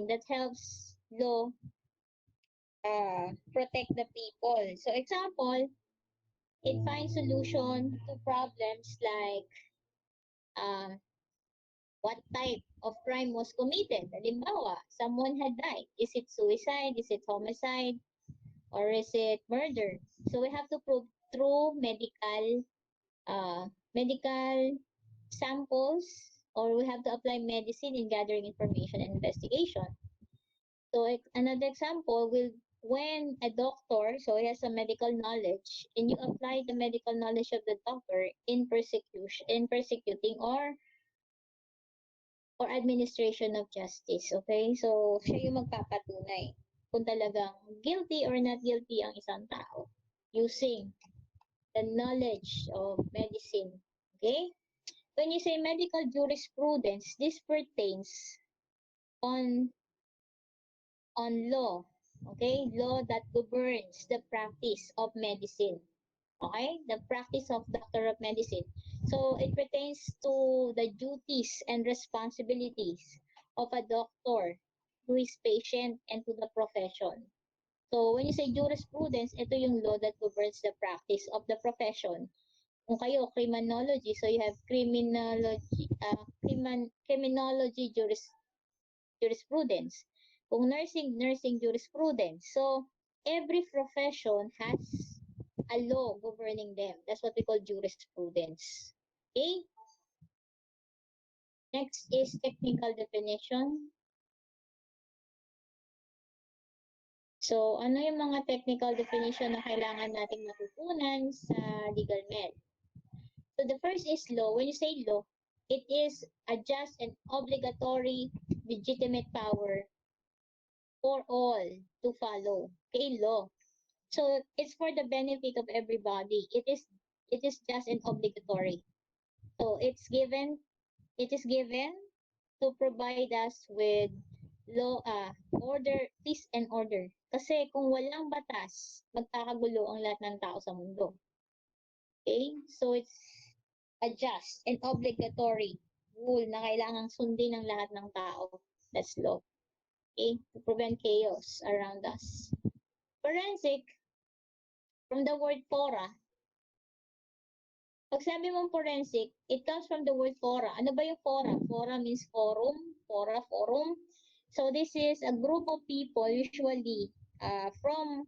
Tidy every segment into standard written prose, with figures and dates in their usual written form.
anything that helps law protect the people. So example, it finds solution to problems like what type of crime was committed. Halimbawa, someone had died. Is it suicide? Is it homicide? Or is it murder? So we have to prove through medical samples, or we have to apply medicine in gathering information and investigation. So another example will when a doctor, so he has a medical knowledge, and you apply the medical knowledge of the doctor in persecuting or administration of justice. Okay? So siya yung magpapatunay kung talagang guilty or not guilty ang isang tao using the knowledge of medicine. Okay? When you say medical jurisprudence, this pertains on law. Okay? Law that governs the practice of medicine. Okay? The practice of doctor of medicine. So it pertains to the duties and responsibilities of a doctor to his patient and to the profession. So when you say jurisprudence, ito yung law that governs the practice of the profession. Kung kayo, criminology, so you have criminology jurisprudence. Kung nursing jurisprudence. So every profession has a law governing them. That's what we call jurisprudence. Okay? Next is technical definition. So, ano yung mga technical definition na kailangan nating matutunan sa legal med? So, the first is law. When you say law, it is a just and obligatory legitimate power for all to follow. Okay, law. So, it's for the benefit of everybody. It is just and obligatory. So, it is given to provide us with law, order, peace and order. Kasi kung walang batas, magkakagulo ang lahat ng tao sa mundo. Okay? So it's a just and obligatory rule na kailangang sundin ng lahat ng tao. That's law. Okay? To prevent chaos around us. Forensic, from the word fora. Pag sabi mong forensic, it comes from the word fora. Ano ba yung fora? Fora means forum, forum. So this is a group of people usually from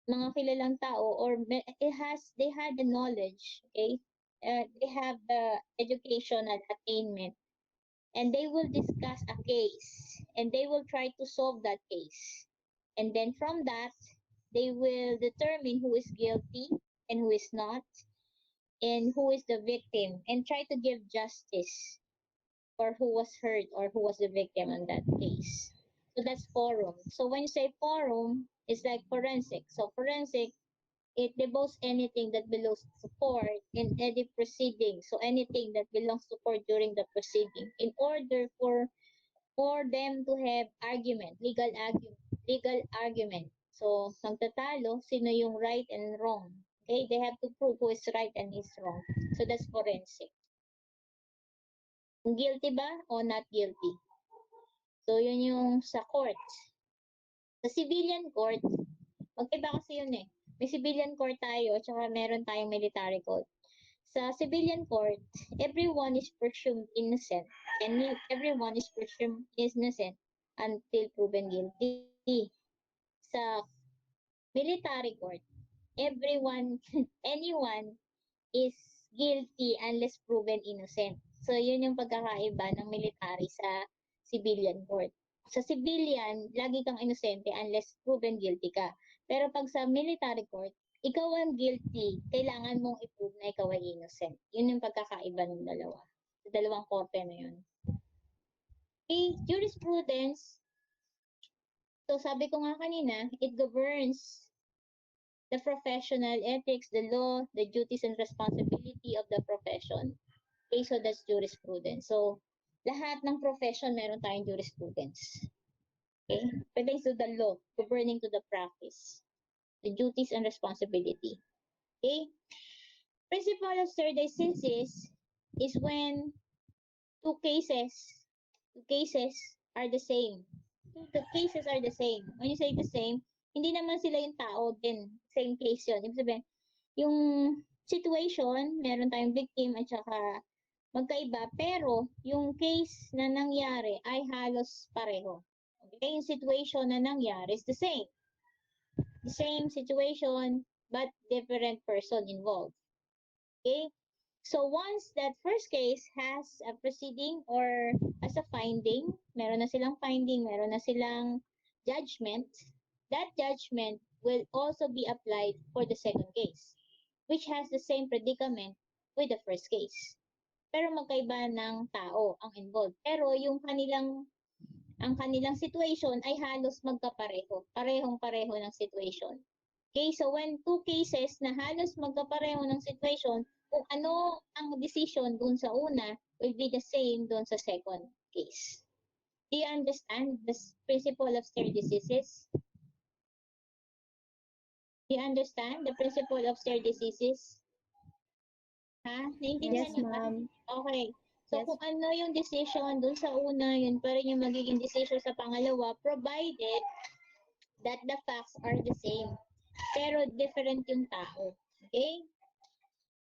mga kilalang tao, or they had the knowledge, okay? They have the educational attainment, and they will discuss a case, and they will try to solve that case. And then from that, they will determine who is guilty and who is not, and who is the victim, and try to give justice for who was hurt or who was the victim in that case. So that's forum. So when you say forum, it's like forensic. So forensic, it devotes anything that belongs to court in any proceeding. So anything that belongs to court during the proceeding, in order for them to have argument, legal argument. So nagtatalo, sino yung right and wrong. Okay, they have to prove who is right and is wrong. So that's forensic. Guilty ba o not guilty? So yun yung sa court. Sa civilian court, magkaiba kasi yun eh. May civilian court tayo at saka meron tayong military court. Sa civilian court, everyone is presumed innocent, and everyone is presumed innocent until proven guilty. Sa military court, anyone is guilty unless proven innocent. So yun yung pagkakaiba ng military sa civilian court. Sa civilian, lagi kang inosente unless proven guilty ka. Pero pag sa military court, ikaw ang guilty, kailangan mong i-prove na ikaw ay innocent. Yun yung pagkakaiba ng dalawa. Sa dalawang korte na yun. Okay, jurisprudence. So sabi ko nga kanina, it governs the professional ethics, the law, the duties and responsibility of the profession. Okay, so that's jurisprudence. So lahat ng profession meron tayong jurisprudence. Okay, pertains to the law, governing to the practice, the duties and responsibility. Okay, principle of stare decisis is when two cases are the same. the cases are the same. When you say the same, hindi naman sila yung tao din. Same case yun. Ibig sabihin, yung situation, meron tayong victim at saka magkaiba, pero yung case na nangyari ay halos pareho. Okay? Yung situation na nangyari is the same. The same situation, but different person involved. Okay? So once that first case has a proceeding or as a finding, meron na silang finding, meron na silang judgment, that judgment will also be applied for the second case, which has the same predicament with the first case. Pero magkaiba ng tao ang involved. Pero yung ang kanilang situation ay halos magkapareho. Parehong-pareho ng situation. Okay, so when two cases na halos magkapareho ng situation, kung ano ang decision dun sa una will be the same dun sa second case. Do you understand the principle of stare decisis? Do you understand the principle of stare decisis? Ha? Naintindihan Yes, niyo ba? ma'am. Okay. So, Yes. kung ano yung decision dun sa una, yun pa rin yung magiging decision sa pangalawa, provided that the facts are the same. Pero different yung tao. Okay?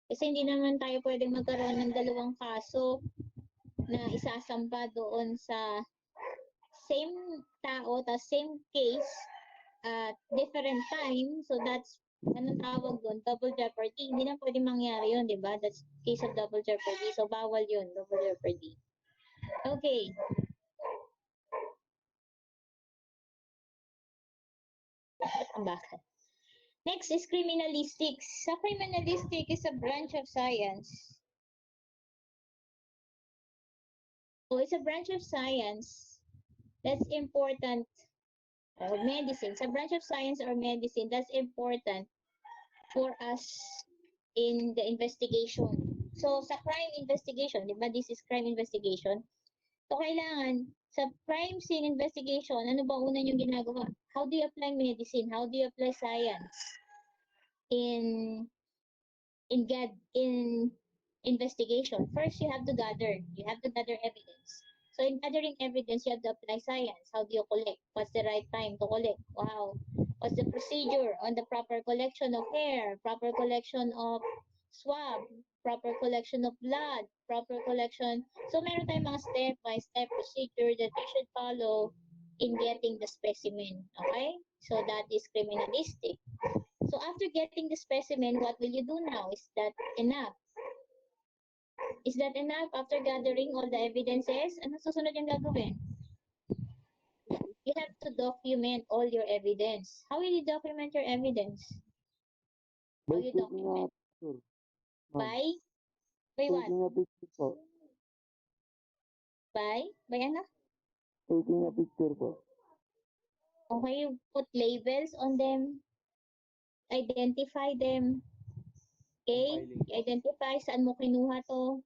Kasi hindi naman tayo pwedeng magkaroon ng dalawang kaso na isasampa doon sa same tao, same case at different time. So that's, anong tawag doon? Double jeopardy. Hindi na pwedeng mangyari yun, di ba? That's case of double jeopardy. So bawal yun, double jeopardy. Okay. Ang bakit? Next is criminalistics. Sa criminalistic is a branch of science. So it's a branch of science that's important. Medicine. Sa branch of science or medicine, that's important for us in the investigation. So sa crime investigation, di ba this is crime investigation? So kailangan, sa crime scene investigation, ano ba una yung ginagawa? How do you apply medicine? How do you apply science? In investigation, first you have to gather evidence. So in gathering evidence, you have to apply science. How do you collect? What's the right time to collect? Wow. What's the procedure on the proper collection of hair, proper collection of swab, proper collection of blood, proper collection. So meron tayong mga step-by-step procedure that you should follow in getting the specimen. Okay? So that is criminalistic. So after getting the specimen, what will you do now? Is that enough? Is that enough after gathering all the evidences? Ano susunod yung gagawin? You have to document all your evidence. How will you document your evidence? How you document? By what? Taking a picture po. By ano? Taking a picture po. Okay, you put labels on them. Identify them. Okay? I-identify saan mo kinuha to.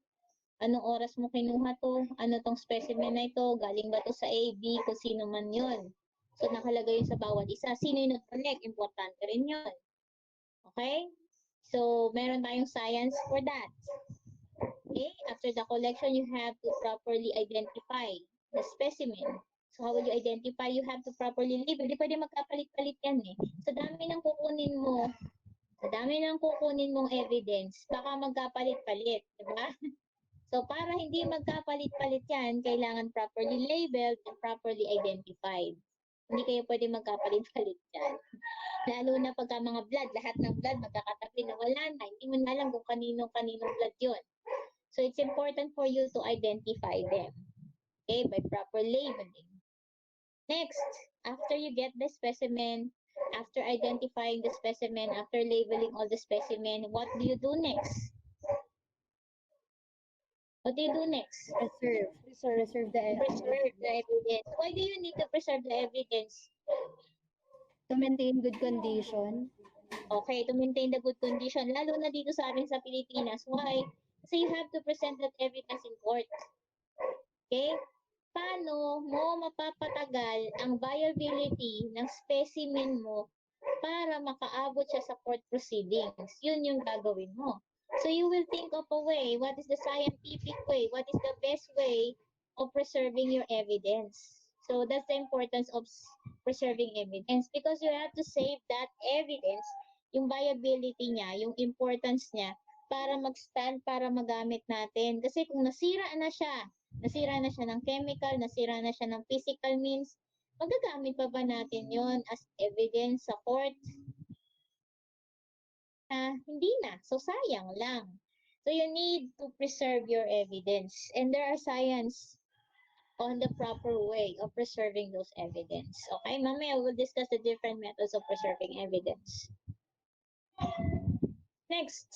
Anong oras mo kinuha to? Ano tong specimen na ito? Galing ba to sa A, B, kung sino man yun. So, nakalagay yun sa bawat isa. Sino yung nag-collect? Importante rin yun. Okay? So, meron tayong science for that. Okay? After the collection, you have to properly identify the specimen. So, how will you identify? You have to properly label. Hindi pwede magkapalit-palit yan eh. Sa dami ng kukunin mong evidence, baka magkapalit-palit. Diba? So, para hindi magkapalit-palit yan, kailangan properly labeled and properly identified. Hindi kayo pwede magkapalit-palit yan. Lalo na pagka mga blood, lahat ng blood magkakatabi na wala na. Hindi mo na alam kung kanino-kaninong blood yun. So, it's important for you to identify them. Okay, by proper labeling. Next, after you get the specimen, after identifying the specimen, after labeling all the specimen, what do you do next? What do you do next? Preserve the evidence. Preserve the evidence. Why do you need to preserve the evidence? To maintain good condition. Okay, to maintain the good condition. Lalo na dito sa atin sa Pilipinas. Why? Kasi you have to present that evidence in court. Okay? Paano mo mapapatagal ang viability ng specimen mo para makaabot siya sa court proceedings? Yun yung gagawin mo. So you will think of a way. What is the scientific way? What is the best way of preserving your evidence? So that's the importance of preserving evidence because you have to save that evidence, yung viability niya, yung importance niya, para mag-stand, para magamit natin. Kasi kung nasira na siya ng chemical, nasira na siya ng physical means, magagamit pa ba natin yon as evidence sa court? Hindi na. So, sayang lang. So, you need to preserve your evidence. And there are science on the proper way of preserving those evidence. Okay, mamaya we'll discuss the different methods of preserving evidence. Next.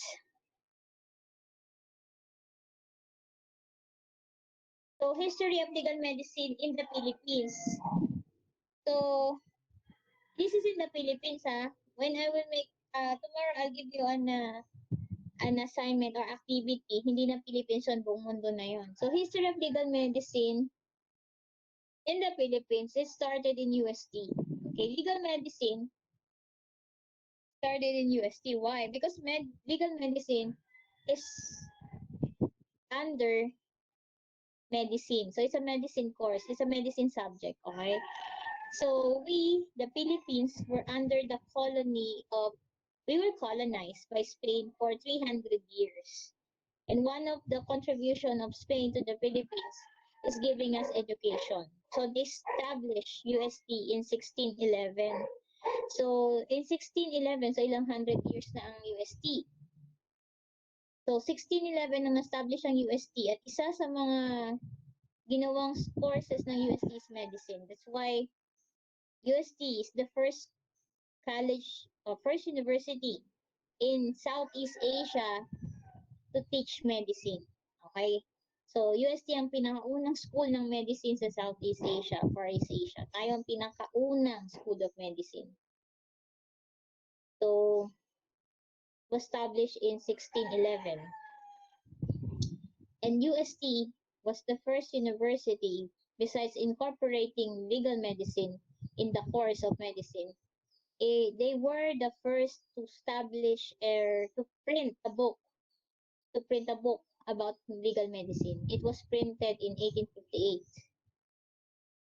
So, history of legal medicine in the Philippines. So, this is in the Philippines, When I will make, tomorrow I'll give you an assignment or activity, hindi na Philippines yun, buong mundo na yun. So, history of legal medicine in the Philippines, it started in UST. Okay, legal medicine started in UST. Why? Because legal medicine is under medicine. So, it's a medicine course. It's a medicine subject, okay? So, we, the Philippines, were under the colony of, we were colonized by Spain for 300 years. And one of the contribution of Spain to the Philippines is giving us education. So they established UST in 1611. So in 1611, so ilang hundred years na ang UST. So 1611 nang establish ang UST at isa sa mga ginawang courses ng UST is medicine. That's why UST is the first college or first university in Southeast Asia to teach medicine. Okay? So, UST ang pinakaunang school ng medicine sa Southeast Asia, Far East Asia. Tayo ang pinakaunang school of medicine. So, was established in 1611. And UST was the first university, besides incorporating legal medicine in the course of medicine, they were the first to establish or to print a book about legal medicine. It was printed in 1858.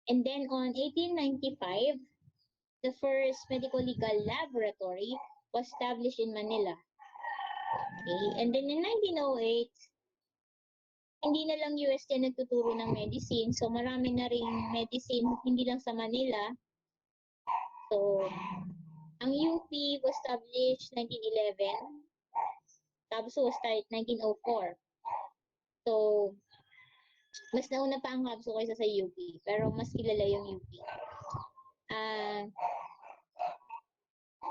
And then on 1895, the first medical legal laboratory was established in Manila. Okay? And then in 1908, hindi na lang UST nagtuturo ng medicine. So marami na ring medicine, hindi lang sa Manila. So, ang UP was established 1911. Tapos was started 1904. So, mas nauna pa ang KABSO kaysa sa UP, pero mas kilala yung UP.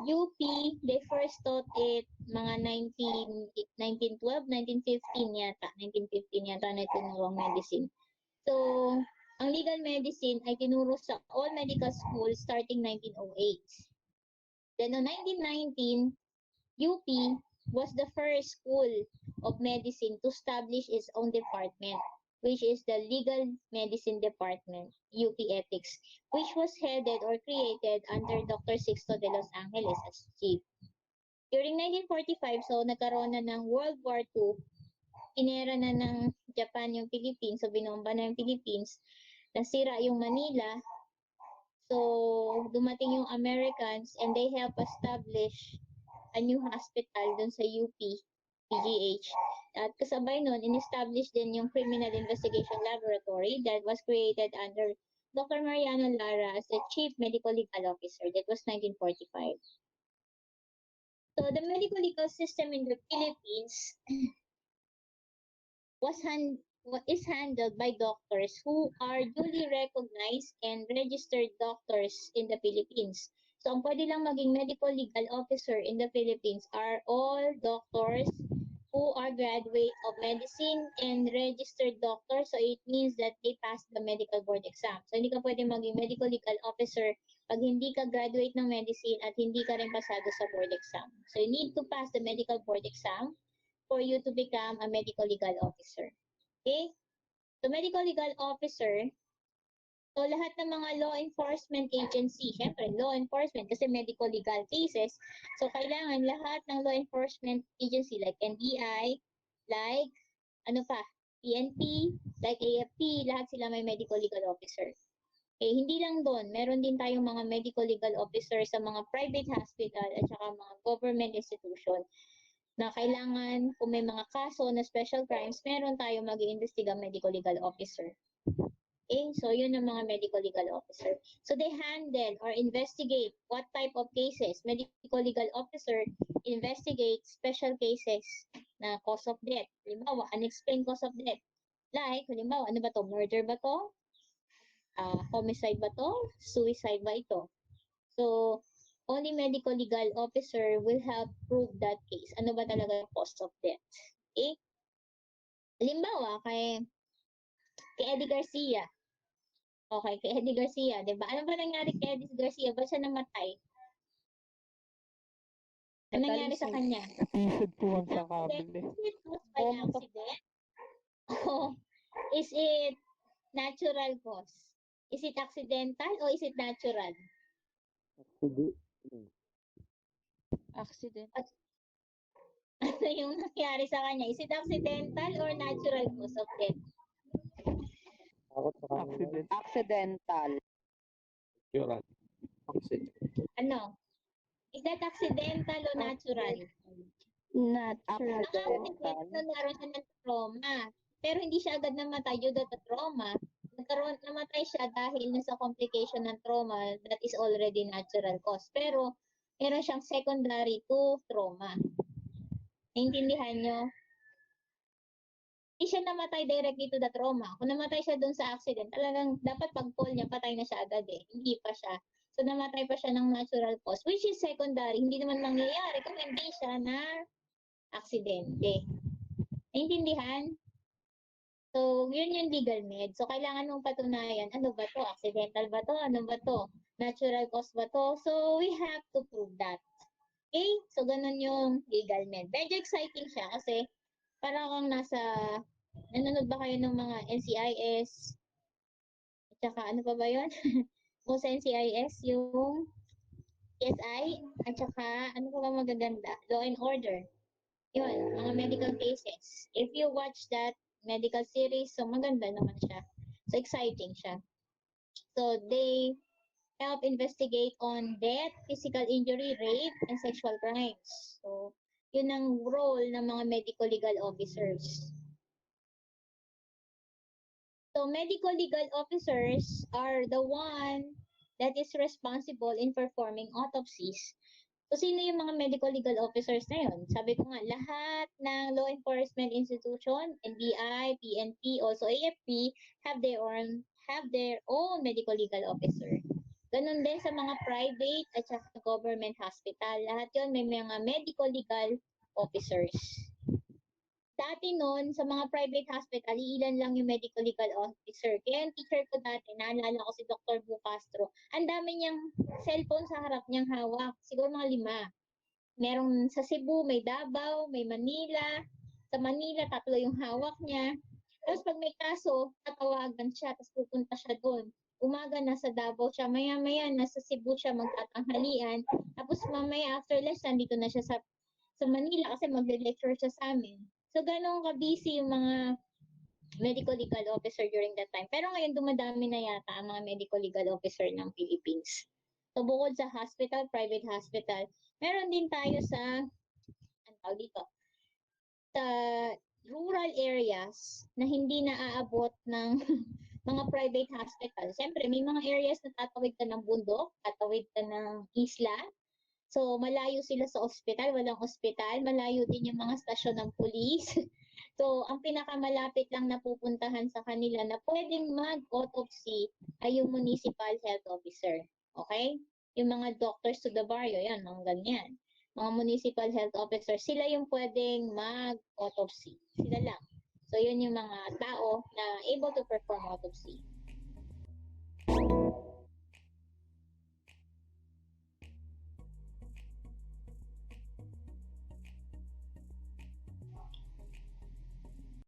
UP, they first taught it mga 1912, 1915 yata. 1915 yata na tinurong medicine. So, ang legal medicine ay tinuro sa all medical schools starting 1908. Then, on 1919, UP was the first school of medicine to establish its own department, which is the Legal Medicine Department, UP Ethics, which was headed or created under Dr. Sixto de Los Angeles as chief. During 1945, so nagkaroon na ng World War II, inera na ng Japan yung Philippines, so binomba na yung Philippines, nasira yung Manila, so dumating yung Americans and they helped establish a new hospital dun sa UP, PGH. At kasabay nun, in-establish din yung Criminal Investigation Laboratory that was created under Dr. Mariano Lara as the Chief Medical Legal Officer. That was 1945. So the medical legal system in the Philippines is handled by doctors who are duly recognized and registered doctors in the Philippines. So, ang pwede lang maging medical legal officer in the Philippines are all doctors who are graduate of medicine and registered doctors. So, it means that they passed the medical board exam. So, hindi ka pwede maging medical legal officer pag hindi ka graduate ng medicine at hindi ka rin pasado sa board exam. So, you need to pass the medical board exam for you to become a medical legal officer. Okay? So, medical legal officer, so lahat ng mga law enforcement agency, syempre law enforcement kasi medical legal cases, so kailangan lahat ng law enforcement agency like NBI, like PNP, like AFP, lahat sila may medical legal officer. Hindi lang doon, meron din tayong mga medical legal officer sa mga private hospital at saka mga government institution na kailangan kung may mga kaso na special crimes, meron tayong mag-iimbestiga medical legal officer. So yun ang mga medical legal officer. So they handle or investigate what type of cases. Medical legal officer investigate special cases na cause of death. Halimbawa, unexplained cause of death. Like, halimbawa, ano ba to? Murder ba to? Homicide ba to? Suicide ba ito? So, only medical legal officer will help prove that case. Ano ba talaga yung cause of death? Okay? Halimbawa, kay Eddie Garcia. Okay, kay Eddie Garcia, di ba? Ano ba nangyari kay Eddie Garcia? Ba't siya namatay? Ano nangyari sa kanya? Isod po ang sa kable. Is it caused by accident? O is it natural cause? Is it accidental or is it natural? Hindi. Accident. Ano yung nangyari sa kanya? Is it accidental or natural cause of death? Takot sa kanila. Accidental. Natural. Accident. Ano? Is that accidental o natural? Natural. Ang accident na naroon siya ng trauma. Pero hindi siya agad namatay due to the trauma. Namatay siya dahil nasa complication ng trauma that is already natural cause. Pero meron siyang secondary to trauma. Naintindihan nyo? Hindi siya namatay directly to the trauma. Kung namatay siya dun sa accident, talagang dapat pag-fall niya, patay na siya agad eh. Hindi pa siya. So namatay pa siya ng natural cause, which is secondary. Hindi naman mangyayari kung hindi siya na aksidente. Naintindihan? So, yun yung legal med. So, kailangan mong patunayan, ano ba to? Accidental ba to? Ano ba to? Natural cause ba to? So, we have to prove that. Okay? So, ganun yung legal med. Medyo exciting siya kasi parang kang nanonood ba kayo ng mga NCIS? At saka, ano pa ba yun? Kung sa NCIS, yung PSI, at saka, ano pa ba magaganda? Law and Order. Yun, mga medical cases. If you watch that medical series, so maganda naman siya. So, exciting siya. So, they help investigate on death, physical injury, rape, and sexual crimes. So, yun ang role ng mga medical legal officers. So, medical legal officers are the one that is responsible in performing autopsies. So, sino yung mga medical legal officers na yun? Sabi ko nga, lahat ng law enforcement institution, NBI, PNP, also AFP, have their own medical legal officer. Ganun din sa mga private at saka government hospital. Lahat yun may mga medical legal officers. Dati noon, sa mga private hospital, ilan lang yung medical legal officer. Kaya yung teacher ko dati, naalala ko si Dr. Bu Castro, ang dami niyang cellphone sa harap niyang hawak. Siguro mga 5. Merong sa Cebu, may Davao, may Manila. Sa Manila, 3 yung hawak niya. Tapos pag may kaso, tatawagan siya, tapos pupunta siya doon. Umaga, nasa Davao siya. Maya-maya, nasa Cebu siya magtatanghalian. Tapos mamaya, after lesson, dito na siya sa Manila kasi magle-lecture siya sa amin. So, ganun ka-busy yung mga medical legal officer during that time. Pero ngayon, dumadami na yata ang mga medical legal officer ng Philippines. So, bukod sa hospital, private hospital, meron din tayo sa, dito, sa rural areas na hindi naaabot ng mga private hospital. Siyempre, may mga areas na tatawid ka ng bundok, tatawid ka ng isla. So, malayo sila sa ospital, walang ospital. Malayo din yung mga stasyon ng pulis. So, ang pinakamalapit lang na pupuntahan sa kanila na pwedeng mag-autopsy ay yung municipal health officer. Okay? Yung mga doctors to the barrio, yan, mga ganyan. Mga municipal health officer, sila yung pwedeng mag-autopsy. Sila lang. So, yun yung mga tao na able to perform autopsy.